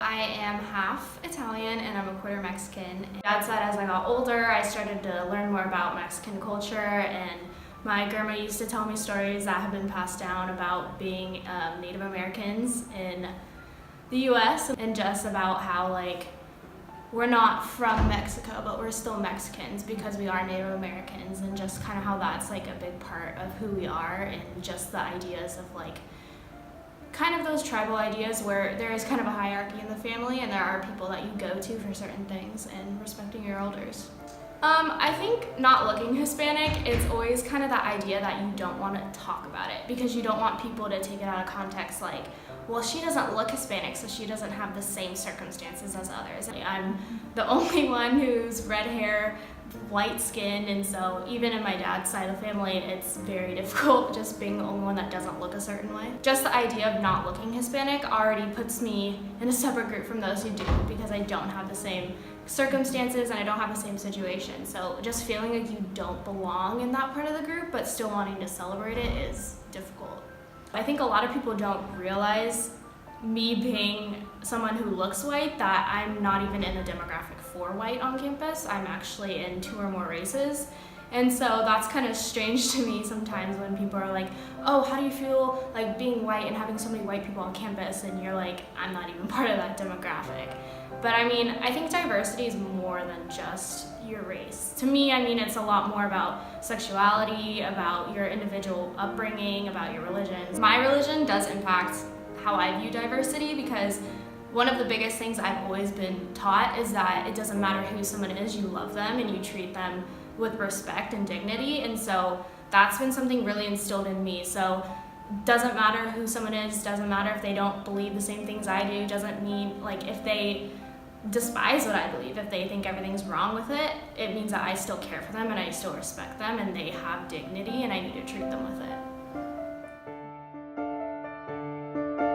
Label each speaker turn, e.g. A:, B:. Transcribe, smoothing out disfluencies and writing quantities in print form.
A: I am half Italian and I'm a quarter Mexican. Dad said as I got older, I started to learn more about Mexican culture, and my grandma used to tell me stories that have been passed down about being Native Americans in the US, and just about how we're not from Mexico, but we're still Mexicans because we are Native Americans, and just kind of how that's a big part of who we are, and just the ideas of kind of those tribal ideas where there is kind of a hierarchy in the family and there are people that you go to for certain things, and respecting your elders. I think not looking Hispanic, it's always kind of the idea that you don't want to talk about it because you don't want people to take it out of context, well, she doesn't look Hispanic, so she doesn't have the same circumstances as others. I'm the only one who's red hair, white skin, and so even in my dad's side of the family, it's very difficult just being the only one that doesn't look a certain way. Just the idea of not looking Hispanic already puts me in a separate group from those who do, because I don't have the same circumstances and I don't have the same situation. So just feeling like you don't belong in that part of the group but still wanting to celebrate it is difficult. I think a lot of people don't realize, me being someone who looks white, that I'm not even in the demographic for white on campus. I'm actually in 2 or more races. And so that's kind of strange to me sometimes when people are like, oh, how do you feel being white and having so many white people on campus? And you're like, I'm not even part of that demographic. But I think diversity is more than just your race. To me, it's a lot more about sexuality, about your individual upbringing, about your religion. My religion does impact how I view diversity, because one of the biggest things I've always been taught is that it doesn't matter who someone is, you love them and you treat them with respect and dignity. And so that's been something really instilled in me. So doesn't matter who someone is, doesn't matter if they don't believe the same things I do, doesn't mean if they despise what I believe, if they think everything's wrong with it, it means that I still care for them and I still respect them and they have dignity and I need to treat them with it.